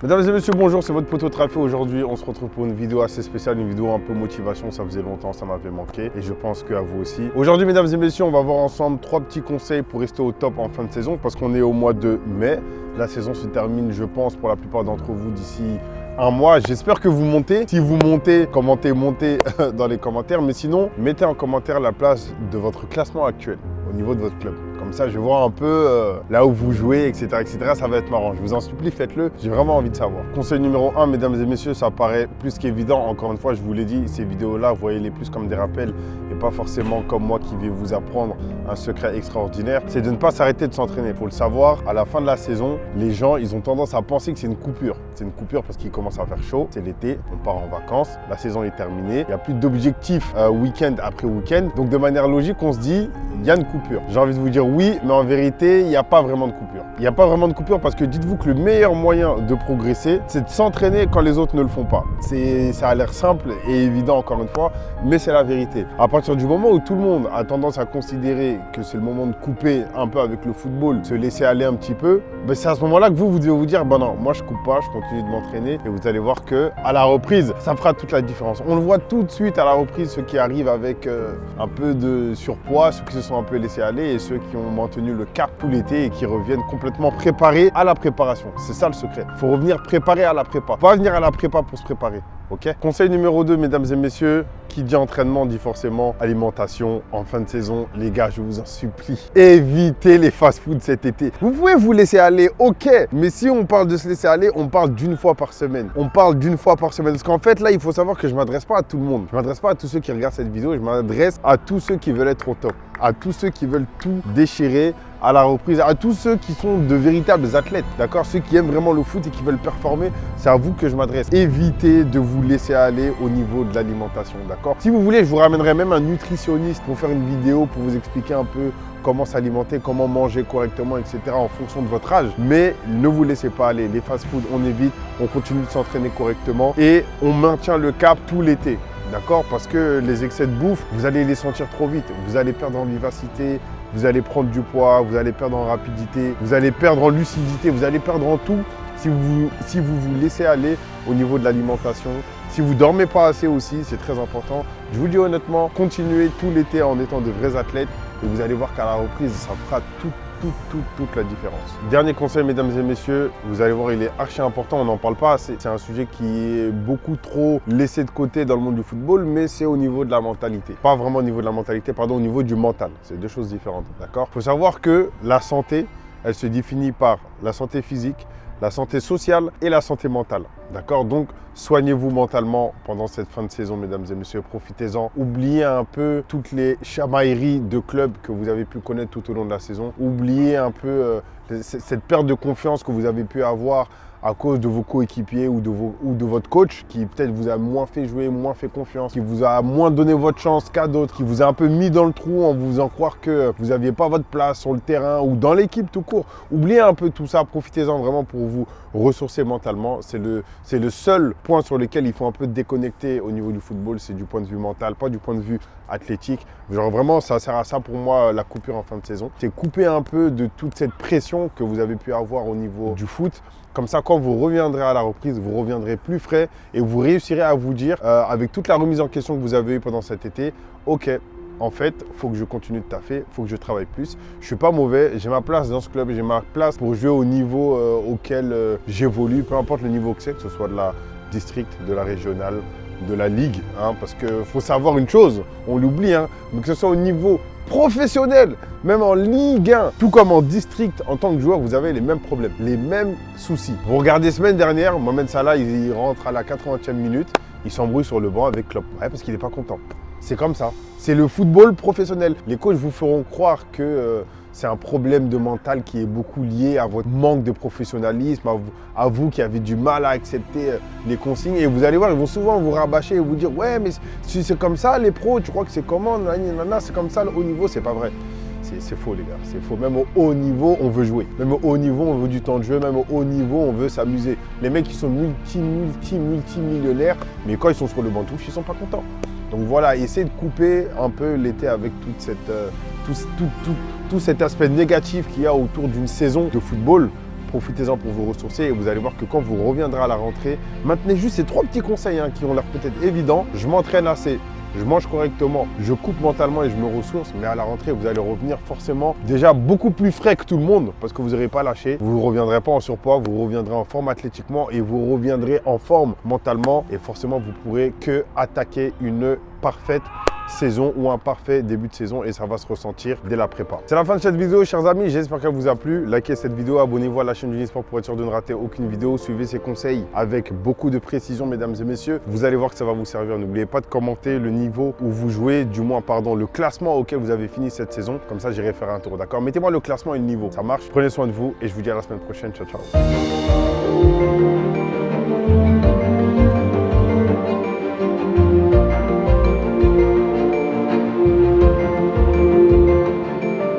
Mesdames et messieurs, bonjour, c'est votre poteau Trafé. Aujourd'hui, on se retrouve pour une vidéo assez spéciale, une vidéo un peu motivation. Ça faisait longtemps, ça m'avait manqué et je pense qu'à vous aussi. Aujourd'hui, mesdames et messieurs, on va voir ensemble 3 petits conseils pour rester au top en fin de saison parce qu'on est au mois de mai. La saison se termine, je pense, pour la plupart d'entre vous d'ici un mois. J'espère que vous montez. Si vous montez, commentez, montez dans les commentaires. Mais sinon, mettez en commentaire la place de votre classement actuel au niveau de votre club. Comme ça, je vais voir un peu là où vous jouez, etc., etc. Ça va être marrant. Je vous en supplie, faites-le. J'ai vraiment envie de savoir. Conseil numéro 1, mesdames et messieurs, ça paraît plus qu'évident. Encore une fois, je vous l'ai dit, ces vidéos-là, voyez-les plus comme des rappels et pas forcément comme moi qui vais vous apprendre un secret extraordinaire. C'est de ne pas s'arrêter de s'entraîner. Il faut le savoir, à la fin de la saison, les gens, ils ont tendance à penser que c'est une coupure. C'est une coupure parce qu'il commence à faire chaud. C'est l'été, on part en vacances, la saison est terminée. Il n'y a plus d'objectifs week-end après week-end. Donc, de manière logique, on se dit, il y a une coupure. J'ai envie de vous dire oui, mais en vérité, il n'y a pas vraiment de coupure. Il n'y a pas vraiment de coupure parce que dites-vous que le meilleur moyen de progresser, c'est de s'entraîner quand les autres ne le font pas. Ça a l'air simple et évident encore une fois, mais c'est la vérité. À partir du moment où tout le monde a tendance à considérer que c'est le moment de couper un peu avec le football, se laisser aller un petit peu, ben c'est à ce moment-là que vous devez vous dire, ben non, moi je coupe pas, je continue de m'entraîner et vous allez voir que à la reprise, ça fera toute la différence. On le voit tout de suite à la reprise, ceux qui arrivent avec un peu de surpoids, ceux qui se sont un peu laissés aller et ceux qui ont maintenu le cap tout l'été et qui reviennent complètement préparés à la préparation. C'est ça le secret. Il faut revenir préparé à la prépa. Pas venir à la prépa pour se préparer. Ok ? Conseil numéro 2, mesdames et messieurs, qui dit entraînement dit forcément alimentation en fin de saison. Les gars, je vous en supplie, évitez les fast-food cet été. Vous pouvez vous laisser aller, ok, mais si on parle de se laisser aller, on parle d'une fois par semaine. On parle d'une fois par semaine. Parce qu'en fait, là, il faut savoir que je ne m'adresse pas à tout le monde. Je ne m'adresse pas à tous ceux qui regardent cette vidéo. Je m'adresse à tous ceux qui veulent être au top. À tous ceux qui veulent tout déchirer à la reprise, à tous ceux qui sont de véritables athlètes, d'accord? Ceux qui aiment vraiment le foot et qui veulent performer, c'est à vous que je m'adresse. Évitez de vous laisser aller au niveau de l'alimentation, d'accord? Si vous voulez, je vous ramènerai même un nutritionniste pour faire une vidéo pour vous expliquer un peu comment s'alimenter, comment manger correctement, etc. en fonction de votre âge. Mais ne vous laissez pas aller. Les fast-food, on évite, on continue de s'entraîner correctement et on maintient le cap tout l'été. D'accord? Parce que les excès de bouffe, vous allez les sentir trop vite. Vous allez perdre en vivacité, vous allez prendre du poids, vous allez perdre en rapidité, vous allez perdre en lucidité, vous allez perdre en tout si vous vous laissez aller au niveau de l'alimentation. Si vous ne dormez pas assez aussi, c'est très important. Je vous dis honnêtement, continuez tout l'été en étant de vrais athlètes et vous allez voir qu'à la reprise, ça fera toute la différence. Dernier conseil, mesdames et messieurs, vous allez voir, il est archi important, on n'en parle pas assez. C'est un sujet qui est beaucoup trop laissé de côté dans le monde du football, mais c'est au niveau de la mentalité. Pas vraiment au niveau de la mentalité, pardon, au niveau du mental. C'est deux choses différentes, d'accord? Il faut savoir que la santé, elle se définit par la santé physique, la santé sociale et la santé mentale. D'accord? Donc, soignez-vous mentalement pendant cette fin de saison, mesdames et messieurs. Profitez-en. Oubliez un peu toutes les chamailleries de clubs que vous avez pu connaître tout au long de la saison. Oubliez un peu cette perte de confiance que vous avez pu avoir à cause de vos coéquipiers ou de votre coach qui peut-être vous a moins fait jouer, moins fait confiance, qui vous a moins donné votre chance qu'à d'autres, qui vous a un peu mis dans le trou en vous faisant croire que vous n'aviez pas votre place sur le terrain ou dans l'équipe tout court. Oubliez un peu tout ça, profitez-en vraiment pour vous ressourcer mentalement. C'est le seul point sur lequel il faut un peu déconnecter au niveau du football, c'est du point de vue mental, pas du point de vue athlétique. Genre vraiment, ça sert à ça pour moi, la coupure en fin de saison. C'est couper un peu de toute cette pression que vous avez pu avoir au niveau du foot. Comme ça, quand vous reviendrez à la reprise, vous reviendrez plus frais et vous réussirez à vous dire, avec toute la remise en question que vous avez eue pendant cet été, ok, en fait, il faut que je continue de taffer, il faut que je travaille plus. Je ne suis pas mauvais, j'ai ma place dans ce club, j'ai ma place pour jouer au niveau auquel j'évolue, peu importe le niveau que ce soit de la district, de la régionale, de la ligue, hein, parce qu'il faut savoir une chose, on l'oublie, hein, mais que ce soit au niveau professionnel, même en Ligue 1, tout comme en district, en tant que joueur, vous avez les mêmes problèmes, les mêmes soucis. Vous regardez semaine dernière, Mohamed Salah, il rentre à la 80e minute, il s'embrouille sur le banc avec Klopp. Ouais, parce qu'il n'est pas content. C'est comme ça. C'est le football professionnel. Les coachs vous feront croire que c'est un problème de mental qui est beaucoup lié à votre manque de professionnalisme, à vous qui avez du mal à accepter les consignes. Et vous allez voir, ils vont souvent vous rabâcher et vous dire « Ouais, mais si c'est comme ça, les pros, tu crois que c'est comment? C'est comme ça, le haut niveau. » C'est pas vrai. C'est faux, les gars. C'est faux. Même au haut niveau, on veut jouer. Même au haut niveau, on veut du temps de jeu. Même au haut niveau, on veut s'amuser. Les mecs qui sont multimillionnaires, mais quand ils sont sur le banc de touche, ils sont pas contents. Donc voilà, essayez de couper un peu l'été avec tout cet aspect négatif qu'il y a autour d'une saison de football profitez-en pour vous ressourcer et vous allez voir que quand vous reviendrez à la rentrée, maintenez juste ces 3 petits conseils qui ont l'air peut-être évidents. Je m'entraîne assez, je mange correctement, je coupe mentalement et je me ressource, mais à la rentrée, vous allez revenir forcément déjà beaucoup plus frais que tout le monde parce que vous n'aurez pas lâché. Vous ne reviendrez pas en surpoids, vous reviendrez en forme athlétiquement et vous reviendrez en forme mentalement et forcément, vous pourrez que attaquer une parfaite saison ou un parfait début de saison et ça va se ressentir dès la prépa. C'est la fin de cette vidéo, chers amis. J'espère qu'elle vous a plu. Likez cette vidéo, abonnez-vous à la chaîne Unisport pour être sûr de ne rater aucune vidéo. Suivez ces conseils avec beaucoup de précision, mesdames et messieurs. Vous allez voir que ça va vous servir. N'oubliez pas de commenter le niveau où vous jouez, du moins, pardon, le classement auquel vous avez fini cette saison. Comme ça, j'irai faire un tour, d'accord? Mettez-moi le classement et le niveau. Ça marche. Prenez soin de vous et je vous dis à la semaine prochaine. Ciao, ciao.